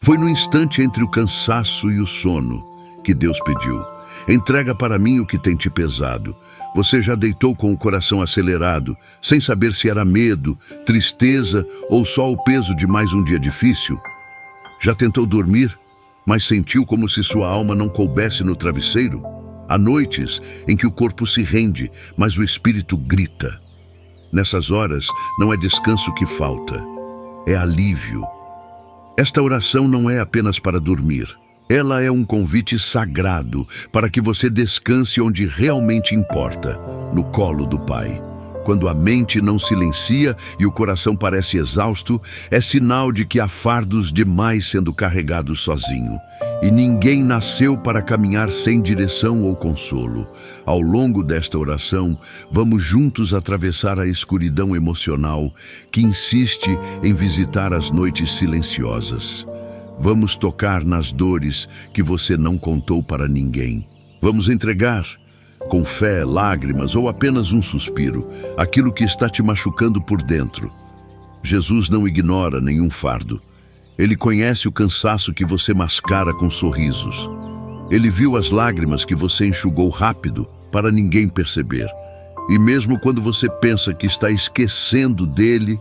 Foi no instante entre o cansaço e o sono que Deus pediu: entrega para mim o que tem te pesado. Você já deitou com o coração acelerado, sem saber se era medo, tristeza ou só o peso de mais um dia difícil? Já tentou dormir, mas sentiu como se sua alma não coubesse no travesseiro? Há noites em que o corpo se rende, mas o espírito grita. Nessas horas, não é descanso que falta, é alívio. Esta oração não é apenas para dormir. Ela é um convite sagrado para que você descanse onde realmente importa, no colo do Pai. Quando a mente não silencia e o coração parece exausto, é sinal de que há fardos demais sendo carregados sozinho. E ninguém nasceu para caminhar sem direção ou consolo. Ao longo desta oração, vamos juntos atravessar a escuridão emocional que insiste em visitar as noites silenciosas. Vamos tocar nas dores que você não contou para ninguém. Vamos entregar, com fé, lágrimas ou apenas um suspiro, aquilo que está te machucando por dentro. Jesus não ignora nenhum fardo. Ele conhece o cansaço que você mascara com sorrisos. Ele viu as lágrimas que você enxugou rápido para ninguém perceber. E mesmo quando você pensa que está esquecendo dele,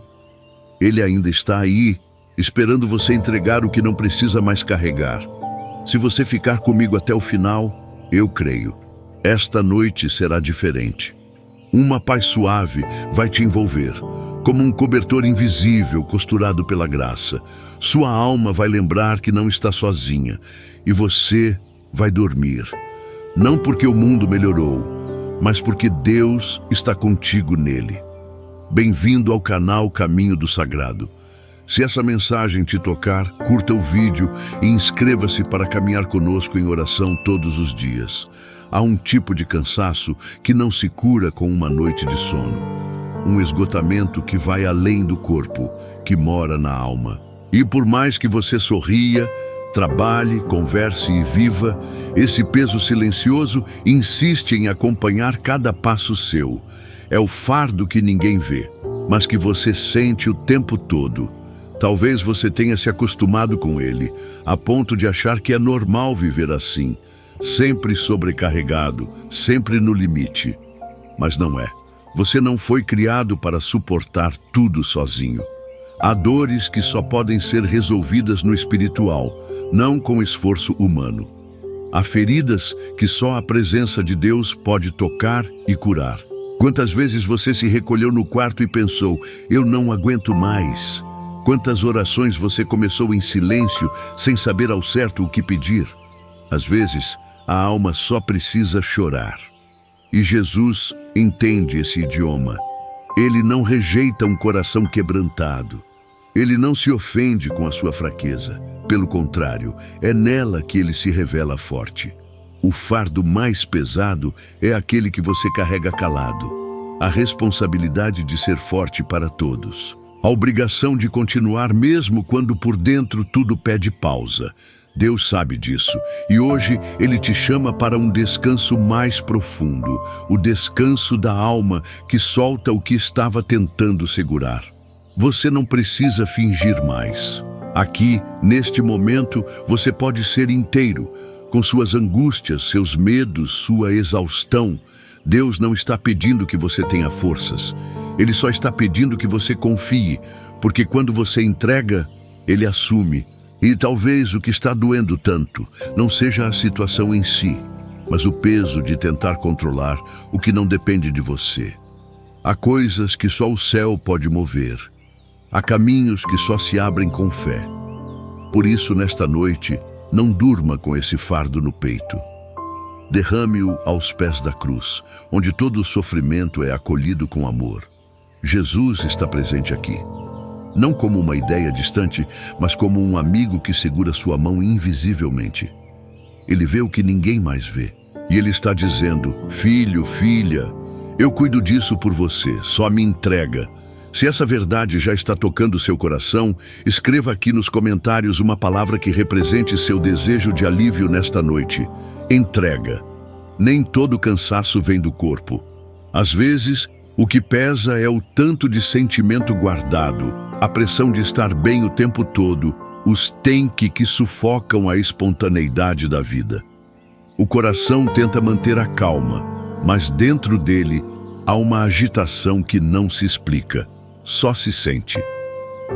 ele ainda está aí, esperando você entregar o que não precisa mais carregar. Se você ficar comigo até o final, eu creio, esta noite será diferente. Uma paz suave vai te envolver, como um cobertor invisível costurado pela graça. Sua alma vai lembrar que não está sozinha e você vai dormir. Não porque o mundo melhorou, mas porque Deus está contigo nele. Bem-vindo ao canal Caminho do Sagrado. Se essa mensagem te tocar, curta o vídeo e inscreva-se para caminhar conosco em oração todos os dias. Há um tipo de cansaço que não se cura com uma noite de sono. Um esgotamento que vai além do corpo, que mora na alma. E por mais que você sorria, trabalhe, converse e viva, esse peso silencioso insiste em acompanhar cada passo seu. É o fardo que ninguém vê, mas que você sente o tempo todo. Talvez você tenha se acostumado com ele, a ponto de achar que é normal viver assim, sempre sobrecarregado, sempre no limite. Mas não é. Você não foi criado para suportar tudo sozinho. Há dores que só podem ser resolvidas no espiritual, não com esforço humano. Há feridas que só a presença de Deus pode tocar e curar. Quantas vezes você se recolheu no quarto e pensou: eu não aguento mais? Quantas orações você começou em silêncio, sem saber ao certo o que pedir? Às vezes, a alma só precisa chorar. E Jesus entende esse idioma. Ele não rejeita um coração quebrantado. Ele não se ofende com a sua fraqueza. Pelo contrário, é nela que ele se revela forte. O fardo mais pesado é aquele que você carrega calado. A responsabilidade de ser forte para todos. A obrigação de continuar mesmo quando por dentro tudo pede pausa. Deus sabe disso, e hoje Ele te chama para um descanso mais profundo, o descanso da alma que solta o que estava tentando segurar. Você não precisa fingir mais. Aqui, neste momento, você pode ser inteiro, com suas angústias, seus medos, sua exaustão. Deus não está pedindo que você tenha forças. Ele só está pedindo que você confie, porque quando você entrega, Ele assume. E talvez o que está doendo tanto não seja a situação em si, mas o peso de tentar controlar o que não depende de você. Há coisas que só o céu pode mover. Há caminhos que só se abrem com fé. Por isso, nesta noite, não durma com esse fardo no peito. Derrame-o aos pés da cruz, onde todo o sofrimento é acolhido com amor. Jesus está presente aqui. Não como uma ideia distante, mas como um amigo que segura sua mão invisivelmente. Ele vê o que ninguém mais vê. E Ele está dizendo: filho, filha, eu cuido disso por você, só me entrega. Se essa verdade já está tocando seu coração, escreva aqui nos comentários uma palavra que represente seu desejo de alívio nesta noite. Entrega. Nem todo cansaço vem do corpo. Às vezes, o que pesa é o tanto de sentimento guardado, a pressão de estar bem o tempo todo, os tem que sufocam a espontaneidade da vida. O coração tenta manter a calma, mas dentro dele há uma agitação que não se explica, só se sente.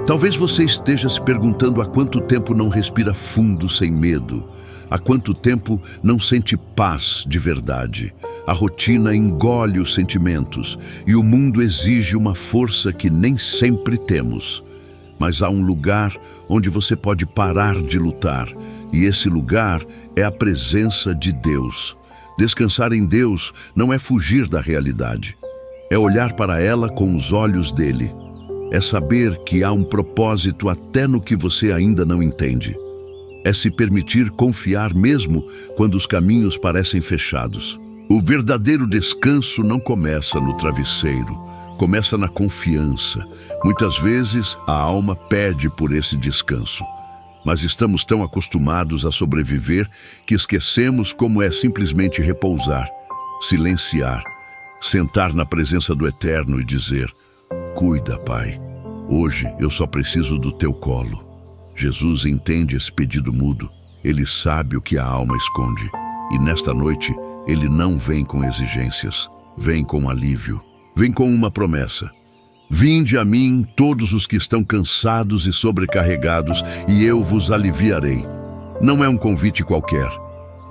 Talvez você esteja se perguntando há quanto tempo não respira fundo sem medo, há quanto tempo não sente paz de verdade. A rotina engole os sentimentos e o mundo exige uma força que nem sempre temos. Mas há um lugar onde você pode parar de lutar, e esse lugar é a presença de Deus. Descansar em Deus não é fugir da realidade, é olhar para ela com os olhos dele. É saber que há um propósito até no que você ainda não entende. É se permitir confiar mesmo quando os caminhos parecem fechados. O verdadeiro descanso não começa no travesseiro, começa na confiança. Muitas vezes a alma pede por esse descanso, mas estamos tão acostumados a sobreviver que esquecemos como é simplesmente repousar, silenciar, sentar na presença do Eterno e dizer: cuida, Pai, hoje eu só preciso do teu colo. Jesus entende esse pedido mudo, ele sabe o que a alma esconde, e nesta noite ele não vem com exigências, vem com alívio, vem com uma promessa. Vinde a mim todos os que estão cansados e sobrecarregados, e eu vos aliviarei. Não é um convite qualquer,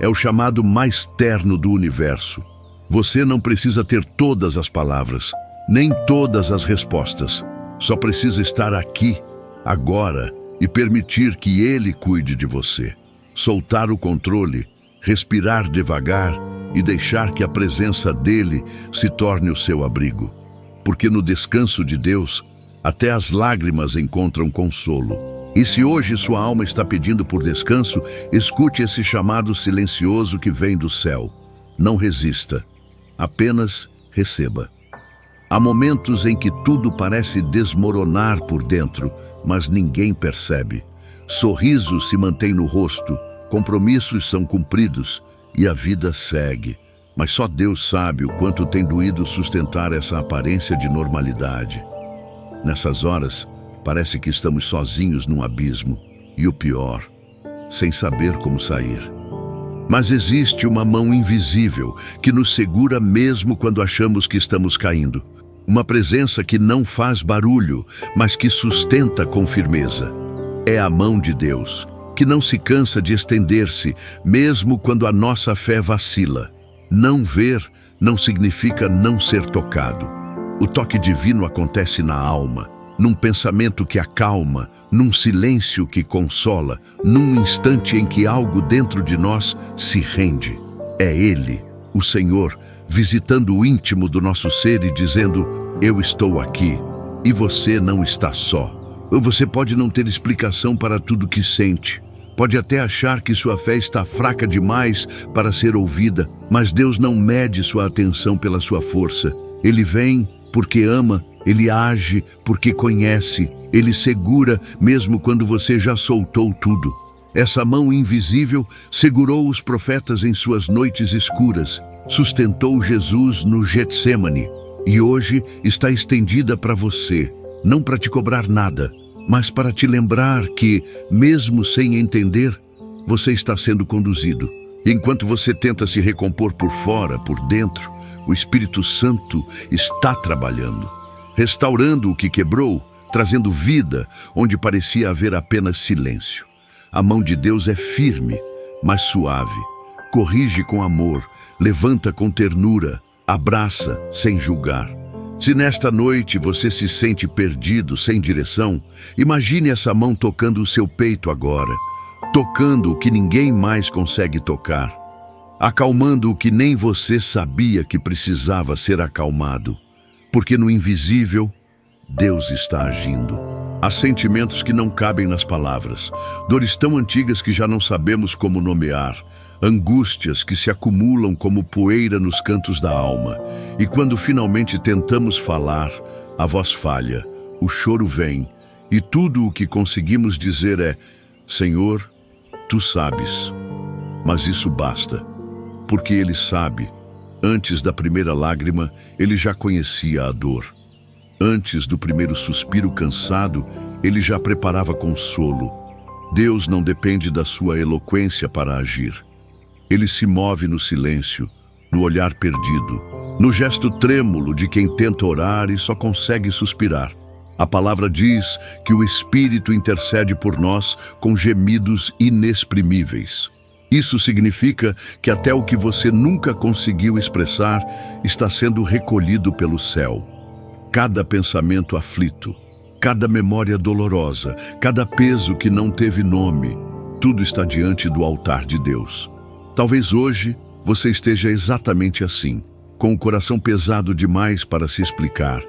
é o chamado mais terno do universo. Você não precisa ter todas as palavras, nem todas as respostas. Só precisa estar aqui, agora, e permitir que Ele cuide de você. Soltar o controle, respirar devagar e deixar que a presença dEle se torne o seu abrigo. Porque no descanso de Deus, até as lágrimas encontram consolo. E se hoje sua alma está pedindo por descanso, escute esse chamado silencioso que vem do céu. Não resista, apenas receba. Há momentos em que tudo parece desmoronar por dentro, mas ninguém percebe. Sorriso se mantém no rosto, compromissos são cumpridos e a vida segue. Mas só Deus sabe o quanto tem doído sustentar essa aparência de normalidade. Nessas horas, parece que estamos sozinhos num abismo, e o pior, sem saber como sair. Mas existe uma mão invisível que nos segura mesmo quando achamos que estamos caindo. Uma presença que não faz barulho, mas que sustenta com firmeza. É a mão de Deus, que não se cansa de estender-se, mesmo quando a nossa fé vacila. Não ver não significa não ser tocado. O toque divino acontece na alma, num pensamento que acalma, num silêncio que consola, num instante em que algo dentro de nós se rende. É Ele, o Senhor, visitando o íntimo do nosso ser e dizendo: eu estou aqui, e você não está só. Você pode não ter explicação para tudo que sente. Pode até achar que sua fé está fraca demais para ser ouvida, mas Deus não mede sua atenção pela sua força. Ele vem porque ama, Ele age porque conhece, Ele segura mesmo quando você já soltou tudo. Essa mão invisível segurou os profetas em suas noites escuras, sustentou Jesus no Getsêmani e hoje está estendida para você, não para te cobrar nada, mas para te lembrar que, mesmo sem entender, você está sendo conduzido. Enquanto você tenta se recompor por fora, por dentro, o Espírito Santo está trabalhando, restaurando o que quebrou, trazendo vida onde parecia haver apenas silêncio. A mão de Deus é firme, mas suave. Corrige com amor, levanta com ternura, abraça sem julgar. Se nesta noite você se sente perdido, sem direção, imagine essa mão tocando o seu peito agora, tocando o que ninguém mais consegue tocar, acalmando o que nem você sabia que precisava ser acalmado, porque no invisível, Deus está agindo. Há sentimentos que não cabem nas palavras, dores tão antigas que já não sabemos como nomear, angústias que se acumulam como poeira nos cantos da alma. E quando finalmente tentamos falar, a voz falha, o choro vem, e tudo o que conseguimos dizer é: Senhor, Tu sabes. Mas isso basta, porque Ele sabe. Antes da primeira lágrima, Ele já conhecia a dor. Antes do primeiro suspiro cansado, Ele já preparava consolo. Deus não depende da sua eloquência para agir. Ele se move no silêncio, no olhar perdido, no gesto trêmulo de quem tenta orar e só consegue suspirar. A palavra diz que o Espírito intercede por nós com gemidos inexprimíveis. Isso significa que até o que você nunca conseguiu expressar está sendo recolhido pelo céu. Cada pensamento aflito, cada memória dolorosa, cada peso que não teve nome, tudo está diante do altar de Deus. Talvez hoje você esteja exatamente assim, com o coração pesado demais para se explicar,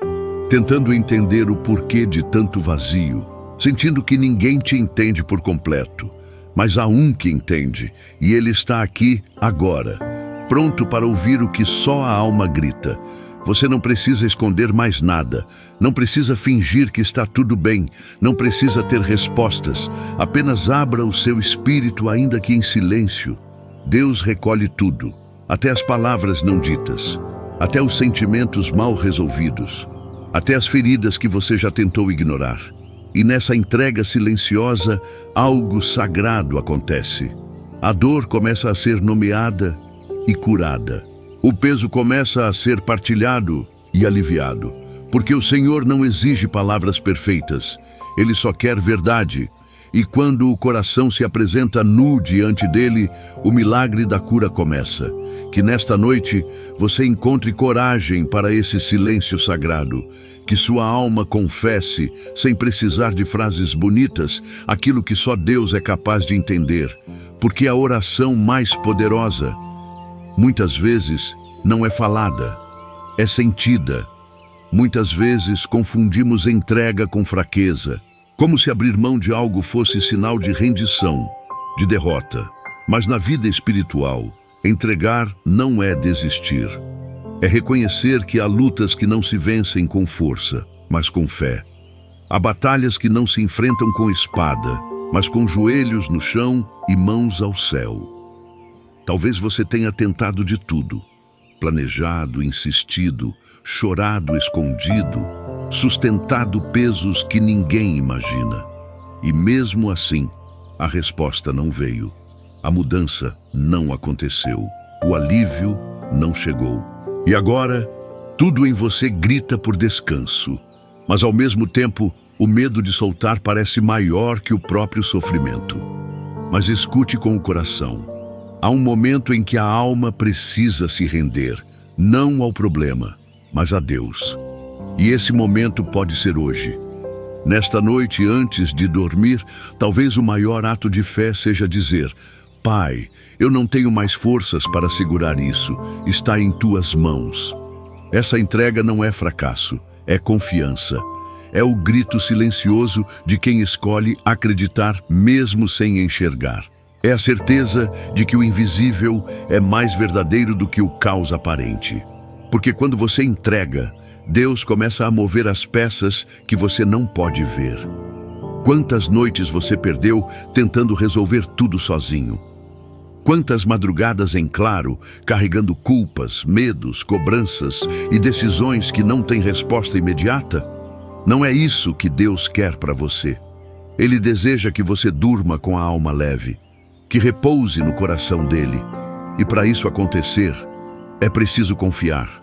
tentando entender o porquê de tanto vazio, sentindo que ninguém te entende por completo. Mas há um que entende, e ele está aqui agora, pronto para ouvir o que só a alma grita. Você não precisa esconder mais nada, não precisa fingir que está tudo bem, não precisa ter respostas, apenas abra o seu espírito, ainda que em silêncio. Deus recolhe tudo, até as palavras não ditas, até os sentimentos mal resolvidos, até as feridas que você já tentou ignorar. E nessa entrega silenciosa, algo sagrado acontece. A dor começa a ser nomeada e curada. O peso começa a ser partilhado e aliviado, porque o Senhor não exige palavras perfeitas, Ele só quer verdade. E quando o coração se apresenta nu diante dele, o milagre da cura começa. Que nesta noite você encontre coragem para esse silêncio sagrado. Que sua alma confesse, sem precisar de frases bonitas, aquilo que só Deus é capaz de entender. Porque a oração mais poderosa, muitas vezes, não é falada, é sentida. Muitas vezes confundimos entrega com fraqueza, como se abrir mão de algo fosse sinal de rendição, de derrota. Mas na vida espiritual, entregar não é desistir. É reconhecer que há lutas que não se vencem com força, mas com fé. Há batalhas que não se enfrentam com espada, mas com joelhos no chão e mãos ao céu. Talvez você tenha tentado de tudo, planejado, insistido, chorado, escondido, sustentado pesos que ninguém imagina. E mesmo assim, a resposta não veio. A mudança não aconteceu. O alívio não chegou. E agora, tudo em você grita por descanso. Mas ao mesmo tempo, o medo de soltar parece maior que o próprio sofrimento. Mas escute com o coração. Há um momento em que a alma precisa se render, não ao problema, mas a Deus. E esse momento pode ser hoje. Nesta noite, antes de dormir, talvez o maior ato de fé seja dizer: Pai, eu não tenho mais forças para segurar isso, está em tuas mãos. Essa entrega não é fracasso, é confiança. É o grito silencioso de quem escolhe acreditar mesmo sem enxergar. É a certeza de que o invisível é mais verdadeiro do que o caos aparente. Porque quando você entrega, Deus começa a mover as peças que você não pode ver. Quantas noites você perdeu tentando resolver tudo sozinho? Quantas madrugadas em claro, carregando culpas, medos, cobranças e decisões que não têm resposta imediata? Não é isso que Deus quer para você. Ele deseja que você durma com a alma leve, que repouse no coração dele. E para isso acontecer, é preciso confiar.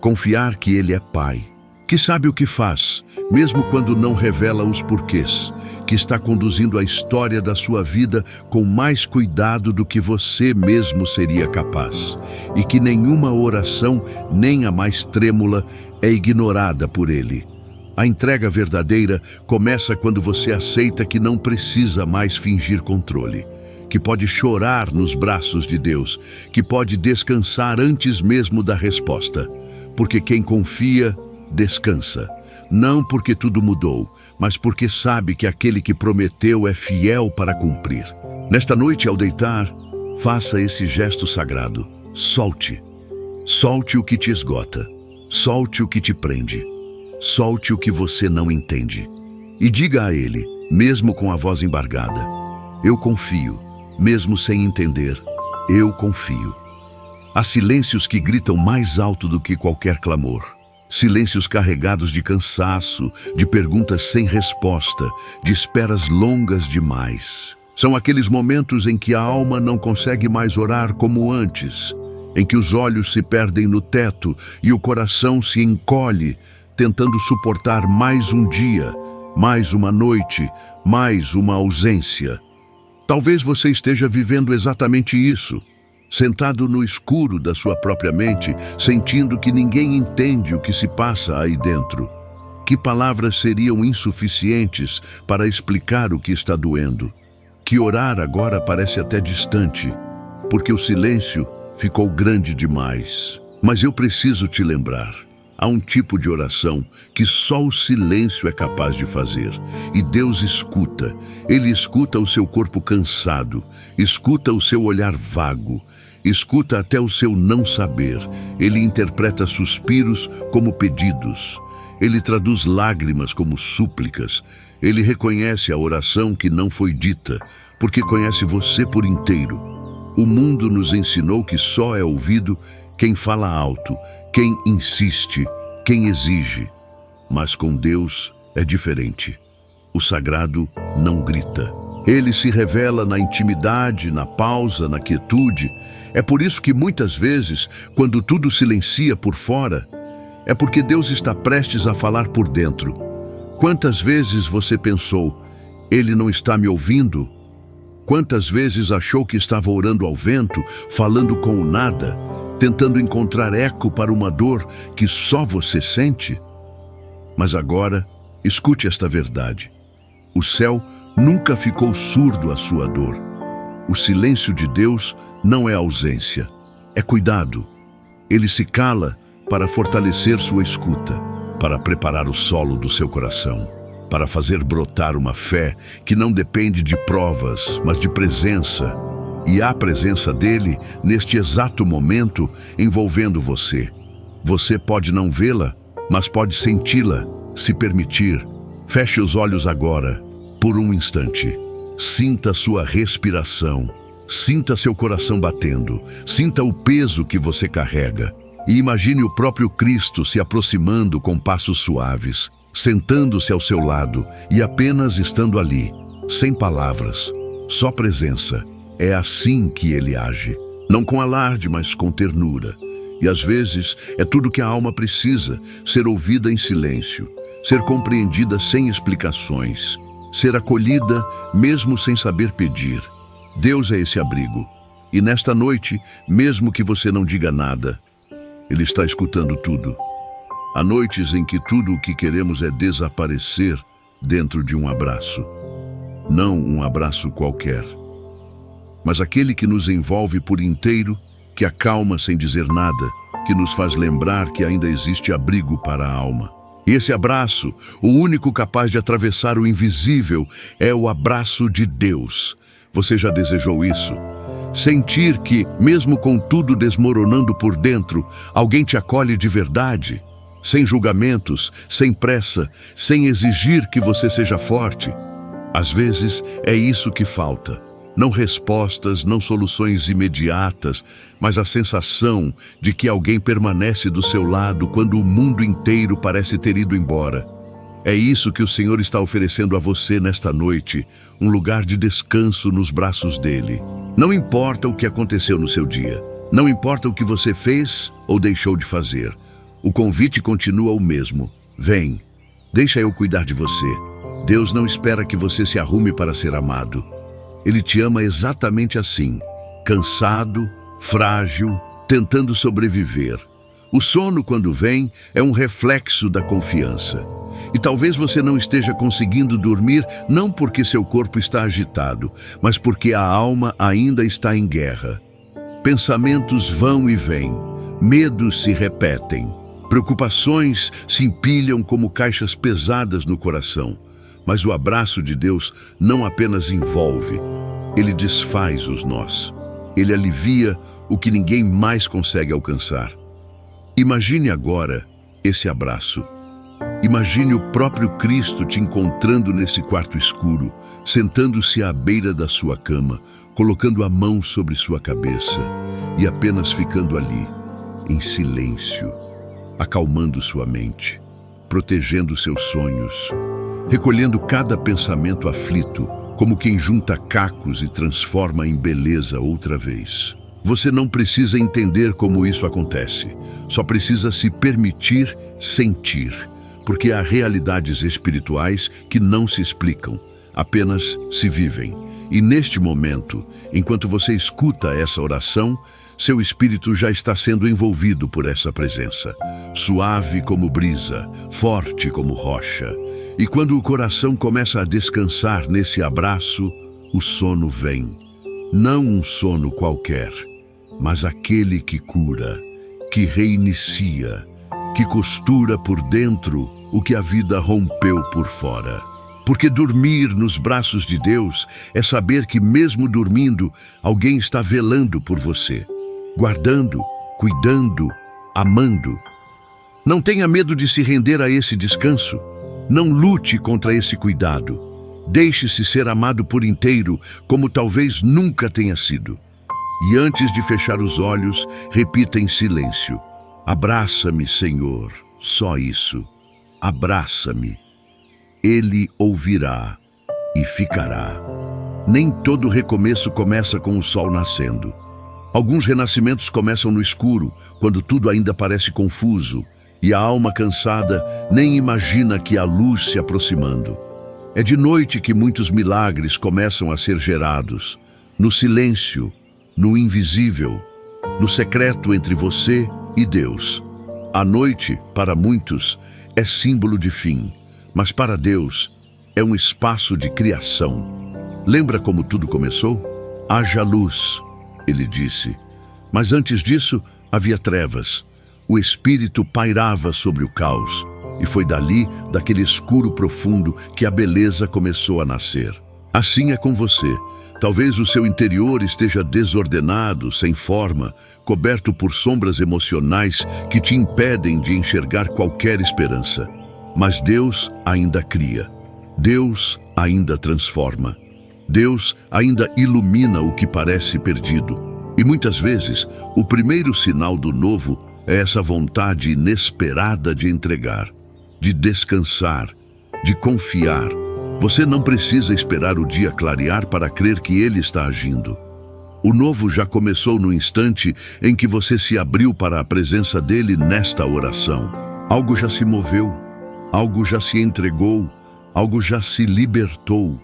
Confiar que Ele é Pai, que sabe o que faz, mesmo quando não revela os porquês, que está conduzindo a história da sua vida com mais cuidado do que você mesmo seria capaz, e que nenhuma oração, nem a mais trêmula, é ignorada por Ele. A entrega verdadeira começa quando você aceita que não precisa mais fingir controle, que pode chorar nos braços de Deus, que pode descansar antes mesmo da resposta. Porque quem confia, descansa. Não porque tudo mudou, mas porque sabe que aquele que prometeu é fiel para cumprir. Nesta noite, ao deitar, faça esse gesto sagrado. Solte. Solte o que te esgota. Solte o que te prende. Solte o que você não entende. E diga a Ele, mesmo com a voz embargada: eu confio, mesmo sem entender, eu confio. Há silêncios que gritam mais alto do que qualquer clamor. Silêncios carregados de cansaço, de perguntas sem resposta, de esperas longas demais. São aqueles momentos em que a alma não consegue mais orar como antes, em que os olhos se perdem no teto e o coração se encolhe, tentando suportar mais um dia, mais uma noite, mais uma ausência. Talvez você esteja vivendo exatamente isso, sentado no escuro da sua própria mente, sentindo que ninguém entende o que se passa aí dentro. Que palavras seriam insuficientes para explicar o que está doendo? Que orar agora parece até distante, porque o silêncio ficou grande demais. Mas eu preciso te lembrar, há um tipo de oração que só o silêncio é capaz de fazer. E Deus escuta. Ele escuta o seu corpo cansado, escuta o seu olhar vago, escuta até o seu não saber. Ele interpreta suspiros como pedidos. Ele traduz lágrimas como súplicas. Ele reconhece a oração que não foi dita, porque conhece você por inteiro. O mundo nos ensinou que só é ouvido quem fala alto, quem insiste, quem exige. Mas com Deus é diferente. O sagrado não grita. Ele se revela na intimidade, na pausa, na quietude. É por isso que muitas vezes, quando tudo silencia por fora, é porque Deus está prestes a falar por dentro. Quantas vezes você pensou, Ele não está me ouvindo? Quantas vezes achou que estava orando ao vento, falando com o nada, tentando encontrar eco para uma dor que só você sente? Mas agora, escute esta verdade. O céu nunca ficou surdo à sua dor. O silêncio de Deus não é ausência, é cuidado. Ele se cala para fortalecer sua escuta, para preparar o solo do seu coração, para fazer brotar uma fé que não depende de provas, mas de presença. E há a presença dele neste exato momento envolvendo você. Você pode não vê-la, mas pode senti-la, se permitir. Feche os olhos agora, por um instante. Sinta sua respiração, sinta seu coração batendo, sinta o peso que você carrega. E imagine o próprio Cristo se aproximando com passos suaves, sentando-se ao seu lado e apenas estando ali, sem palavras, só presença. É assim que ele age, não com alarde, mas com ternura. E às vezes é tudo que a alma precisa, ser ouvida em silêncio, ser compreendida sem explicações, ser acolhida mesmo sem saber pedir. Deus é esse abrigo. E nesta noite, mesmo que você não diga nada, Ele está escutando tudo. Há noites em que tudo o que queremos é desaparecer dentro de um abraço. Não um abraço qualquer, mas aquele que nos envolve por inteiro, que acalma sem dizer nada, que nos faz lembrar que ainda existe abrigo para a alma. E esse abraço, o único capaz de atravessar o invisível, é o abraço de Deus. Você já desejou isso? Sentir que, mesmo com tudo desmoronando por dentro, alguém te acolhe de verdade, sem julgamentos, sem pressa, sem exigir que você seja forte. Às vezes é isso que falta. Não respostas, não soluções imediatas, mas a sensação de que alguém permanece do seu lado quando o mundo inteiro parece ter ido embora. É isso que o Senhor está oferecendo a você nesta noite, um lugar de descanso nos braços dele. Não importa o que aconteceu no seu dia, não importa o que você fez ou deixou de fazer, o convite continua o mesmo. Vem, deixa eu cuidar de você. Deus não espera que você se arrume para ser amado. Ele te ama exatamente assim, cansado, frágil, tentando sobreviver. O sono, quando vem, é um reflexo da confiança. E talvez você não esteja conseguindo dormir não porque seu corpo está agitado, mas porque a alma ainda está em guerra. Pensamentos vão e vêm, medos se repetem, preocupações se empilham como caixas pesadas no coração. Mas o abraço de Deus não apenas envolve, ele desfaz os nós. Ele alivia o que ninguém mais consegue alcançar. Imagine agora esse abraço. Imagine o próprio Cristo te encontrando nesse quarto escuro, sentando-se à beira da sua cama, colocando a mão sobre sua cabeça e apenas ficando ali, em silêncio, acalmando sua mente, protegendo seus sonhos, recolhendo cada pensamento aflito como quem junta cacos e transforma em beleza outra vez. Você não precisa entender como isso acontece, só precisa se permitir sentir, porque há realidades espirituais que não se explicam, apenas se vivem. E neste momento, enquanto você escuta essa oração, seu espírito já está sendo envolvido por essa presença, suave como brisa, forte como rocha. E quando o coração começa a descansar nesse abraço, o sono vem. Não um sono qualquer, mas aquele que cura, que reinicia, que costura por dentro o que a vida rompeu por fora. Porque dormir nos braços de Deus é saber que mesmo dormindo, alguém está velando por você, guardando, cuidando, amando. Não tenha medo de se render a esse descanso. Não lute contra esse cuidado. Deixe-se ser amado por inteiro, como talvez nunca tenha sido. E antes de fechar os olhos, repita em silêncio: abraça-me, Senhor, só isso. Abraça-me. Ele ouvirá e ficará. Nem todo recomeço começa com o sol nascendo. Alguns renascimentos começam no escuro, quando tudo ainda parece confuso, e a alma cansada nem imagina que há luz se aproximando. É de noite que muitos milagres começam a ser gerados, no silêncio, no invisível, no secreto entre você e Deus. A noite, para muitos, é símbolo de fim, mas para Deus é um espaço de criação. Lembra como tudo começou? Haja luz, ele disse. Mas antes disso, havia trevas. O Espírito pairava sobre o caos, e foi dali, daquele escuro profundo, que a beleza começou a nascer. Assim é com você. Talvez o seu interior esteja desordenado, sem forma, coberto por sombras emocionais que te impedem de enxergar qualquer esperança. Mas Deus ainda cria. Deus ainda transforma. Deus ainda ilumina o que parece perdido. E muitas vezes, o primeiro sinal do novo é essa vontade inesperada de entregar, de descansar, de confiar. Você não precisa esperar o dia clarear para crer que Ele está agindo. O novo já começou no instante em que você se abriu para a presença dEle nesta oração. Algo já se moveu, algo já se entregou, algo já se libertou.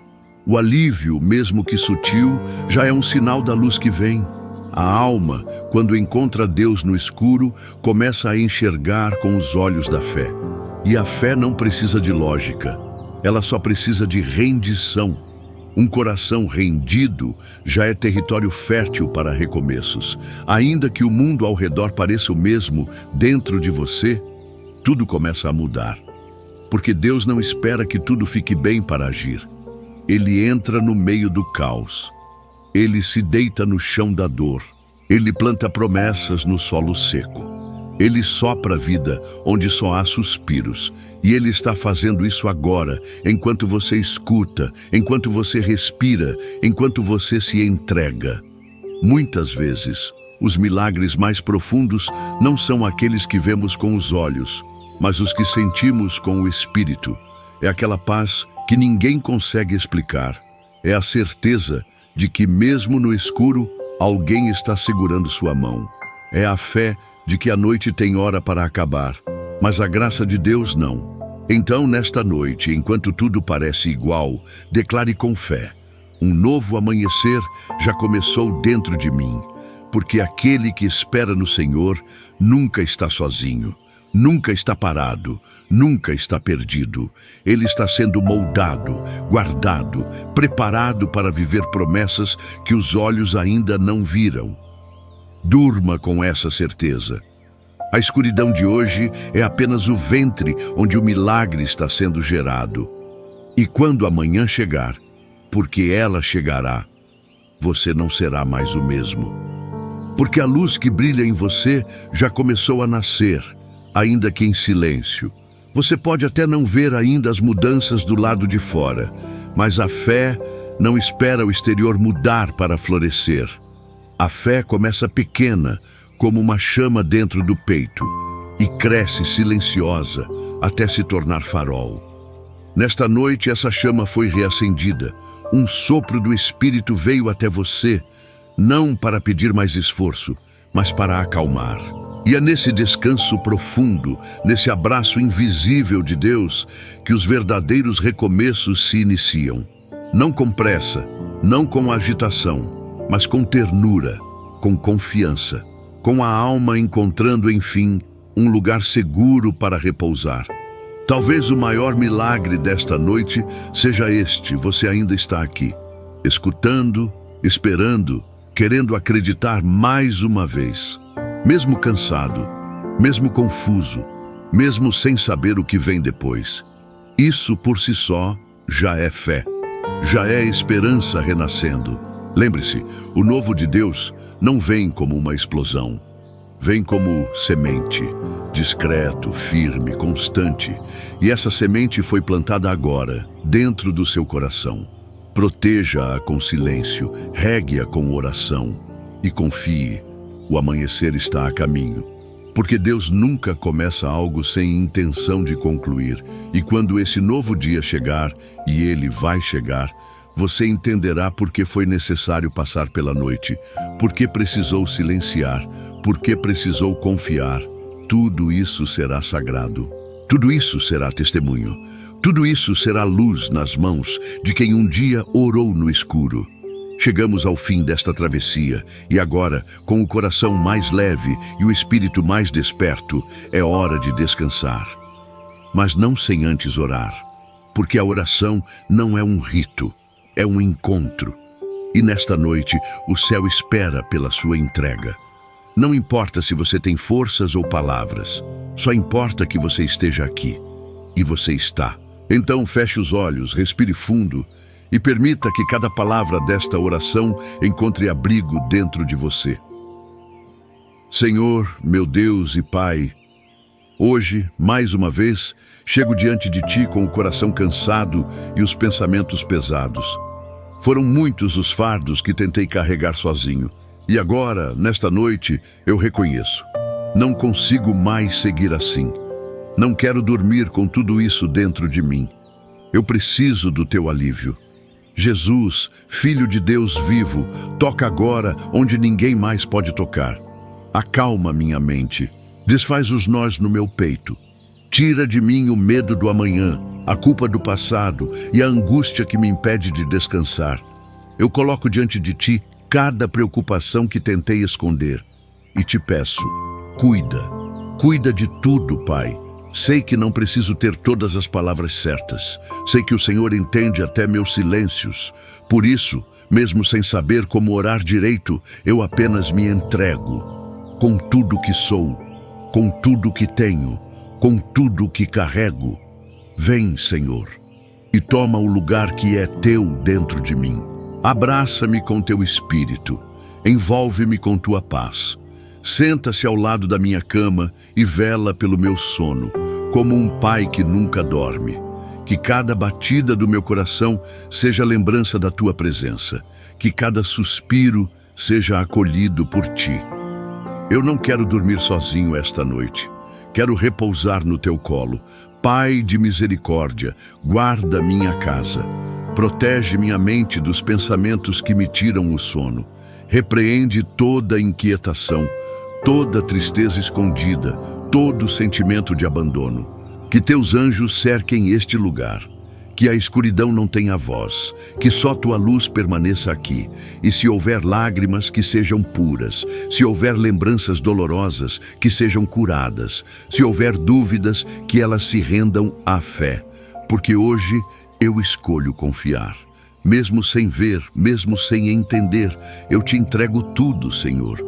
O alívio, mesmo que sutil, já é um sinal da luz que vem. A alma, quando encontra Deus no escuro, começa a enxergar com os olhos da fé. E a fé não precisa de lógica, ela só precisa de rendição. Um coração rendido já é território fértil para recomeços. Ainda que o mundo ao redor pareça o mesmo, dentro de você, tudo começa a mudar. Porque Deus não espera que tudo fique bem para agir. Ele entra no meio do caos. Ele se deita no chão da dor. Ele planta promessas no solo seco. Ele sopra a vida onde só há suspiros. E Ele está fazendo isso agora, enquanto você escuta, enquanto você respira, enquanto você se entrega. Muitas vezes, os milagres mais profundos não são aqueles que vemos com os olhos, mas os que sentimos com o Espírito. É aquela paz que ninguém consegue explicar. É a certeza de que mesmo no escuro, alguém está segurando sua mão. É a fé de que a noite tem hora para acabar, mas a graça de Deus não. Então, nesta noite, enquanto tudo parece igual, declare com fé: um novo amanhecer já começou dentro de mim, porque aquele que espera no Senhor nunca está sozinho. Nunca está parado, nunca está perdido. Ele está sendo moldado, guardado, preparado para viver promessas que os olhos ainda não viram. Durma com essa certeza. A escuridão de hoje é apenas o ventre onde o milagre está sendo gerado. E quando amanhã chegar, porque ela chegará, você não será mais o mesmo. Porque a luz que brilha em você já começou a nascer, ainda que em silêncio. Você pode até não ver ainda as mudanças do lado de fora, mas a fé não espera o exterior mudar para florescer. A fé começa pequena, como uma chama dentro do peito, e cresce silenciosa até se tornar farol. Nesta noite, essa chama foi reacendida. um sopro do Espírito veio até você, não para pedir mais esforço, mas para acalmar. E é nesse descanso profundo, nesse abraço invisível de Deus, que os verdadeiros recomeços se iniciam. Não com pressa, não com agitação, mas com ternura, com confiança, com a alma encontrando, enfim, um lugar seguro para repousar. Talvez o maior milagre desta noite seja este: você ainda está aqui, escutando, esperando, querendo acreditar mais uma vez. Mesmo cansado, mesmo confuso, mesmo sem saber o que vem depois. Isso por si só já é fé, já é esperança renascendo. Lembre-se, o novo de Deus não vem como uma explosão. Vem como semente, discreto, firme, constante. E essa semente foi plantada agora, dentro do seu coração. Proteja-a com silêncio, regue-a com oração e confie. O amanhecer está a caminho, porque Deus nunca começa algo sem intenção de concluir. E quando esse novo dia chegar, e ele vai chegar, você entenderá por que foi necessário passar pela noite, por que precisou silenciar, por que precisou confiar. Tudo isso será sagrado. Tudo isso será testemunho. Tudo isso será luz nas mãos de quem um dia orou no escuro. Chegamos ao fim desta travessia e agora, com o coração mais leve e o espírito mais desperto, é hora de descansar. Mas não sem antes orar, porque a oração não é um rito, é um encontro. E nesta noite, o céu espera pela sua entrega. Não importa se você tem forças ou palavras, só importa que você esteja aqui. E você está. Então feche os olhos, respire fundo e permita que cada palavra desta oração encontre abrigo dentro de você. Senhor, meu Deus e Pai, hoje, mais uma vez, chego diante de Ti com o coração cansado e os pensamentos pesados. Foram muitos os fardos que tentei carregar sozinho. E agora, nesta noite, eu reconheço. Não consigo mais seguir assim. Não quero dormir com tudo isso dentro de mim. Eu preciso do Teu alívio. Jesus, Filho de Deus vivo, toca agora onde ninguém mais pode tocar. Acalma minha mente, desfaz os nós no meu peito. Tira de mim o medo do amanhã, a culpa do passado e a angústia que me impede de descansar. Eu coloco diante de Ti cada preocupação que tentei esconder e te peço, cuida de tudo, Pai. Sei que não preciso ter todas as palavras certas. Sei que o Senhor entende até meus silêncios. Por isso, mesmo sem saber como orar direito, eu apenas me entrego. Com tudo que sou, com tudo que tenho, com tudo que carrego. Vem, Senhor, e toma o lugar que é Teu dentro de mim. Abraça-me com Teu Espírito. Envolve-me com Tua paz. Senta-se ao lado da minha cama e vela pelo meu sono, como um pai que nunca dorme. Que cada batida do meu coração seja lembrança da Tua presença. Que cada suspiro seja acolhido por Ti. Eu não quero dormir sozinho esta noite. Quero repousar no Teu colo. Pai de misericórdia, guarda minha casa. Protege minha mente dos pensamentos que me tiram o sono. Repreende toda inquietação, toda tristeza escondida, todo sentimento de abandono. Que Teus anjos cerquem este lugar. Que a escuridão não tenha voz, que só Tua luz permaneça aqui. E se houver lágrimas, que sejam puras. Se houver lembranças dolorosas, que sejam curadas. Se houver dúvidas, que elas se rendam à fé. Porque hoje eu escolho confiar. Mesmo sem ver, mesmo sem entender, eu Te entrego tudo, Senhor.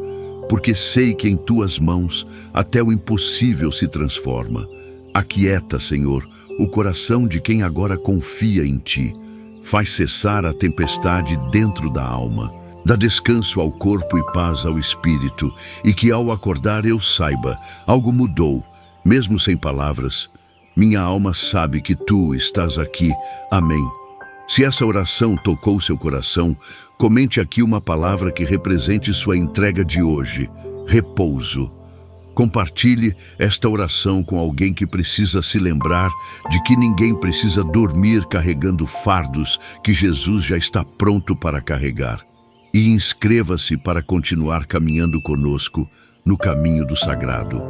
Porque sei que em Tuas mãos até o impossível se transforma. Aquieta, Senhor, o coração de quem agora confia em Ti. Faz cessar a tempestade dentro da alma. Dá descanso ao corpo e paz ao espírito. E que ao acordar eu saiba, algo mudou, mesmo sem palavras. Minha alma sabe que Tu estás aqui. Amém. Se essa oração tocou seu coração, comente aqui uma palavra que represente sua entrega de hoje. Repouso. Compartilhe esta oração com alguém que precisa se lembrar de que ninguém precisa dormir carregando fardos que Jesus já está pronto para carregar. E inscreva-se para continuar caminhando conosco no caminho do sagrado.